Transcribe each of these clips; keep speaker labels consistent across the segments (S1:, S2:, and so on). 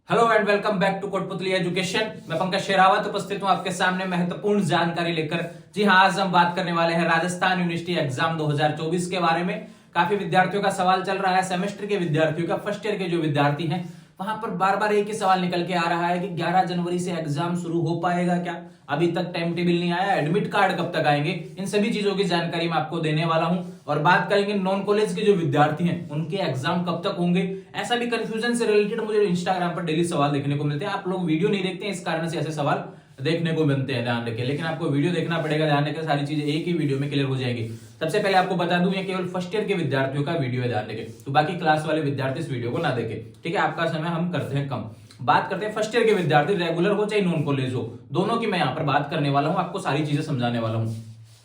S1: Hello and welcome back to Kotputli education. मैं पंकज शेरावत उपस्थित हूं आपके सामने महत्वपूर्ण जानकारी लेकर। जी हां, आज हम बात करने वाले हैं राजस्थान यूनिवर्सिटी एग्जाम 2024 के बारे में। काफी विद्यार्थियों का सवाल चल रहा है, सेमेस्टर के विद्यार्थियों का, फर्स्ट ईयर के जो विद्यार्थी हैं वहां पर बार बार एक ही सवाल निकल के आ रहा है कि 11 जनवरी से एग्जाम शुरू हो पाएगा क्या? अभी तक टाइम टेबल नहीं आया, एडमिट कार्ड कब तक आएंगे? इन सभी चीजों की जानकारी मैं आपको देने वाला हूं और बात करेंगे नॉन कॉलेज के जो विद्यार्थी हैं उनके एग्जाम कब तक होंगे। ऐसा भी कंफ्यूजन से रिलेटेड मुझे इंस्टाग्राम पर डेली सवाल देखने को मिलते हैं। आप लोग वीडियो नहीं देखते हैं, इस कारण से ऐसे सवाल देखने को मिलते हैं, ध्यान रखिए। लेकिन आपको वीडियो देखना पड़ेगा, ध्यान रखिए, सारी चीजें एक ही वीडियो में क्लियर हो जाएगी। सबसे पहले आपको बता दूं ये केवल फर्स्ट ईयर के विद्यार्थियों का वीडियो है, ध्यान रखिए। तो बाकी क्लास वाले विद्यार्थी इस वीडियो को ना देखें, ठीक है? आपका समय हम करते हैं कम। बात करते हैं फर्स्ट ईयर के विद्यार्थी, रेगुलर हो चाहे नॉन कॉलेज हो, दोनों की मैं यहाँ पर बात करने वाला हूँ, आपको सारी चीजें समझाने वाला हूँ।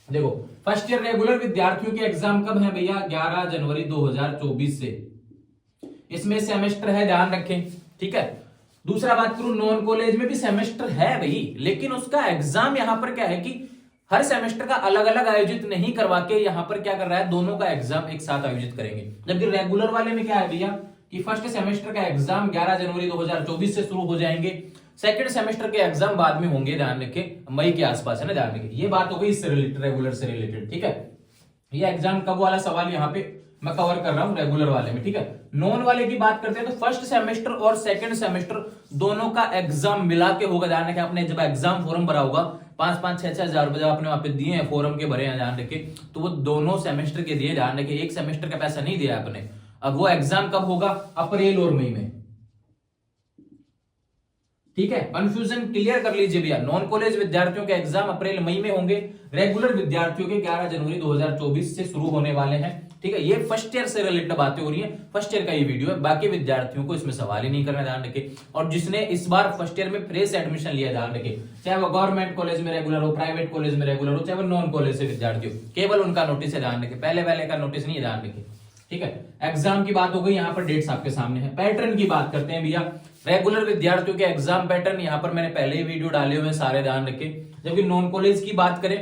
S1: देखो, फर्स्ट ईयर रेगुलर विद्यार्थियों के एग्जाम कब है भैया? 11 जनवरी 2024 से। इसमें सेमेस्टर है, ध्यान रखें, ठीक है। दूसरा बात करूं, नॉन कॉलेज में भी सेमेस्टर है भाई, लेकिन उसका एग्जाम यहां पर क्या है कि हर सेमेस्टर का अलग अलग आयोजित नहीं करवा के यहां पर क्या कर रहा है, दोनों का एग्जाम एक साथ आयोजित करेंगे। जबकि रेगुलर वाले में क्या है भैया कि फर्स्ट सेमेस्टर का एग्जाम 11 जनवरी 2024 से शुरू हो जाएंगे, सेकंड सेमेस्टर के एग्जाम बाद में होंगे, ध्यान रखें, मई के आसपास, है ना, ध्यान रखें। ये बात हो गई इससे रिलेटेड, रेगुलर से रिलेटेड, ठीक है। ये एग्जाम कब वाला सवाल यहाँ पे मैं कवर कर रहा हूं रेगुलर वाले में, ठीक है। नॉन वाले की बात करते हैं तो फर्स्ट सेमेस्टर और सेकंड सेमेस्टर दोनों का एग्जाम मिला के होगा, ध्यान रखें। आपने जब एग्जाम फॉर्म भरा होगा 5-5, 6-6 हजार रुपए जब आपने वहां पे दिए हैं, फॉर्म के भरे हैं, ध्यान रखें, तो वो दोनों सेमेस्टर के दिए, ध्यान रखें। एक सेमेस्टर का पैसा नहीं दिया आपने। अब वो एग्जाम कब होगा? अप्रैल और मई में, ठीक है। कंफ्यूजन क्लियर कर लीजिए भैया। नॉन कॉलेज विद्यार्थियों के एग्जाम अप्रैल मई में होंगे, रेगुलर विद्यार्थियों के 11 जनवरी 2024 से शुरू होने वाले हैं, ठीक है। ये फर्स्ट ईयर से रिलेटेड बातें हो रही हैं, फर्स्ट ईयर का ये वीडियो है। बाकी विद्यार्थियों को इसमें सवाल ही नहीं करना, ध्यान रखें। और जिसने इस बार फर्स्ट ईयर में फ्रेश एडमिशन लिया, ध्यान रखें, चाहे वो गवर्नमेंट कॉलेज में रेगुलर हो, प्राइवेट कॉलेज में रेगुलर हो, चाहे वो नॉन कॉलेज से विद्यार्थी हो, केवल उनका नोटिस है, ध्यान रखें। पहले वाले का नोटिस नहीं है, ध्यान रखें, ठीक है। एग्जाम की बात हो गई, यहाँ पर डेट्स आपके सामने है। पैटर्न की बात करते हैं भैया। रेगुलर विद्यार्थियों के एग्जाम पैटर्न यहाँ पर मैंने पहले ही वीडियो डाले हुए हैं, सारे ध्यान रखें। जबकि नॉन कॉलेज की बात करें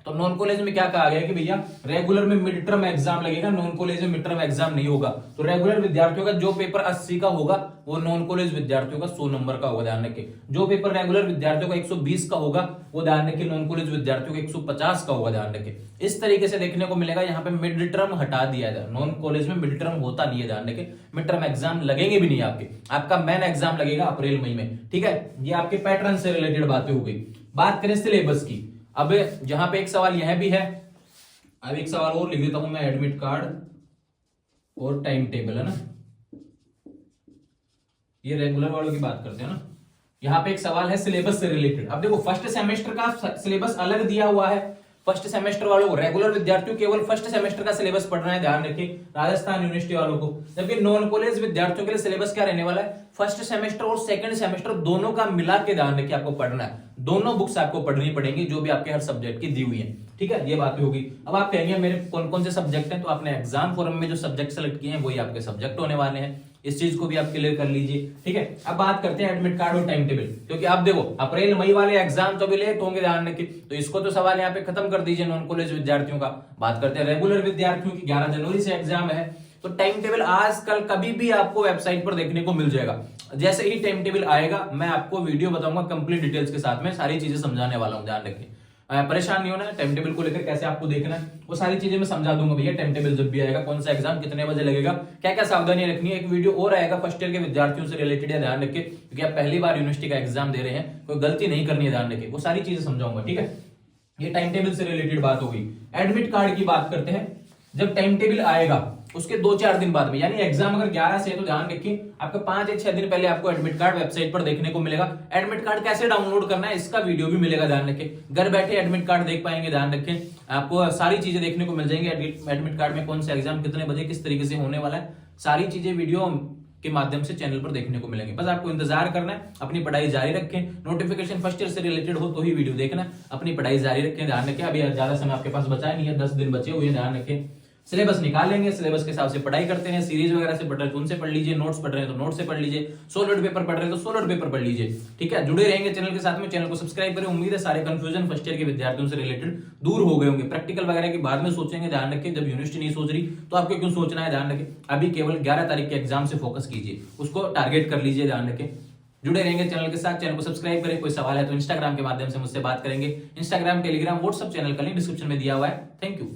S1: तो नॉन कॉलेज में क्या कहा गया कि भैया रेगुलर में मिड टर्म एग्जाम लगेगा, नॉन कॉलेज में मिड टर्म एग्जाम नहीं होगा। तो रेगुलर विद्यार्थियों का जो पेपर 80 का होगा वो नॉन कॉलेज विद्यार्थियों का 100 नंबर का होगा, ध्यान रखें। जो पेपर रेगुलर विद्यार्थियों का 120 का होगा वो ध्यान रखें नॉन कॉलेज विद्यार्थियों का 150 का होगा, ध्यान रखें। इस तरीके से देखने को मिलेगा। यहाँ पे मिड टर्म हटा दिया जाए, नॉन कॉलेज में मिड टर्म होता नहीं है, ध्यान रखें। मिड टर्म एग्जाम लगेंगे भी नहीं आपके, आपका मेन एग्जाम लगेगा अप्रैल मई में, ठीक है। ये आपके पैटर्न से रिलेटेड बातें हो गई। बात करें सिलेबस की, अब जहां पे एक सवाल यह भी है, अब एक सवाल और लिख देता हूं मैं, एडमिट कार्ड और टाइम टेबल, है ना। ये रेगुलर वालों की बात करते हैं ना। यहां पे एक सवाल है सिलेबस से रिलेटेड। अब देखो, फर्स्ट सेमेस्टर का सिलेबस अलग दिया हुआ है। फर्स्ट सेमेस्टर वालों को, रेगुलर विद्यार्थियों केवल फर्स्ट सेमेस्टर का सिलेबस पढ़ना है, ध्यान रखिए, राजस्थान यूनिवर्सिटी वालों को। जबकि नॉन कॉलेज विद्यार्थियों के लिए सिलेबस क्या रहने वाला है? फर्स्ट सेमेस्टर और सेकंड सेमेस्टर दोनों का मिला के, ध्यान रखिए, आपको पढ़ना है। दोनों बुक्स आपको पढ़नी पड़ेंगी जो भी आपके हर सब्जेक्ट की दी हुई है, ठीक है। ये बात होगी। अब आप कहेंगे मेरे कौन कौन से सब्जेक्ट हैं, तो आपने एग्जाम फॉर्म में जो सब्जेक्ट सेलेक्ट किए हैं वही आपके सब्जेक्ट होने वाले हैं। इस चीज को भी आप क्लियर कर लीजिए, ठीक है। अब बात करते हैं एडमिट कार्ड और टाइम टेबल, क्योंकि आप देखो अप्रैल मई वाले एग्जाम तो भी लेट होंगे, ध्यान रखिए। तो इसको तो सवाल यहाँ पे खत्म कर दीजिए नॉन कॉलेज विद्यार्थियों का। बात करते हैं रेगुलर विद्यार्थियों की, 11 जनवरी से एग्जाम है। तो टाइम टेबल आजकल कभी भी आपको वेबसाइट पर देखने को मिल जाएगा। जैसे ही टाइम टेबल आएगा मैं आपको वीडियो बताऊंगा कंप्लीट डिटेल्स के साथ में, सारी चीजें समझाने वाला हूं, ध्यान रखिए। परेशान नहीं होना है, टाइम टेबल को लेकर कैसे आपको देखना है वो सारी चीजें मैं समझा दूंगा भैया। टाइम टेबल जब भी आएगा, कौन सा एग्जाम कितने बजे लगेगा, क्या क्या सावधानी रखनी है। एक वीडियो और आएगा फर्स्ट ईयर के विद्यार्थियों से रिलेटेड है, ध्यान रखिए, क्योंकि आप पहली बार यूनिवर्सिटी का एग्जाम दे रहे हैं, कोई गलती नहीं करनी है, ध्यान रखिए। वो सारी चीजें समझाऊंगा, ठीक है। ये टाइम टेबल से रिलेटेड बात होगी। एडमिट कार्ड की बात करते हैं। जब टाइम टेबल आएगा उसके 2-4 दिन बाद में, यानी एग्जाम अगर 11 से है तो ध्यान रखिए आपका 5 या 6 दिन पहले आपको एडमिट कार्ड वेबसाइट पर देखने को मिलेगा। एडमिट कार्ड कैसे डाउनलोड करना है इसका वीडियो भी मिलेगा, ध्यान रखिए। घर बैठे एडमिट कार्ड देख पाएंगे, ध्यान रखें, आपको सारी चीजें देखने को मिल जाएंगी। एडमिट कार्ड में कौन सा एग्जाम कितने बजे किस तरीके से होने वाला है, सारी चीजें वीडियो के माध्यम से चैनल पर देखने को मिलेंगे। बस आपको इंतजार करना है, अपनी पढ़ाई जारी रखें। नोटिफिकेशन फर्स्ट ईयर से रिलेटेड हो तो ही वीडियो देखना, अपनी पढ़ाई जारी रखें, ध्यान रखें। अभी ज्यादा समय आपके पास बचा नहीं है, 10 दिन बचे हुए हैं, ध्यान रखें। सिलेबस निकाल लेंगे, सिलेबस के हिसाब से पढ़ाई करते हैं। सीरीज वगैरह से पढ़ रहे हैं तो उनसे पढ़ लीजिए, नोट्स पढ़ रहे हैं तो नोट से पढ़ लीजिए, सोलिड पेपर पढ़ रहे हैं तो सोलिड पेपर पढ़ लीजिए। ठीक है, जुड़े रहेंगे चैनल के साथ में, चैनल को सब्सक्राइब करें। उम्मीद है सारे कंफ्यूजन फर्स्ट ईयर के विद्यार्थियों से रिलेटेड दूर हो गए होंगे। प्रैक्टिकल वगैरह के बाद में सोचेंगे, ध्यान रखें, जब यूनिवर्सिटी नहीं सोच रही तो आपको क्यों सोचना है, ध्यान रखें। अभी केवल 11 तारीख के एग्जाम से फोकस कीजिए, उसको टारगेट कर लीजिए, ध्यान रखें। जुड़े रहेंगे चैनल के साथ, चैनल को सब्सक्राइब करें। कोई सवाल है तो इंस्टाग्राम के माध्यम से मुझसे बात करेंगे। इंस्टाग्राम, टेलीग्राम, व्हाट्सएप चैनल का लिंक डिस्क्रिप्शन में दिया हुआ है। Thank you.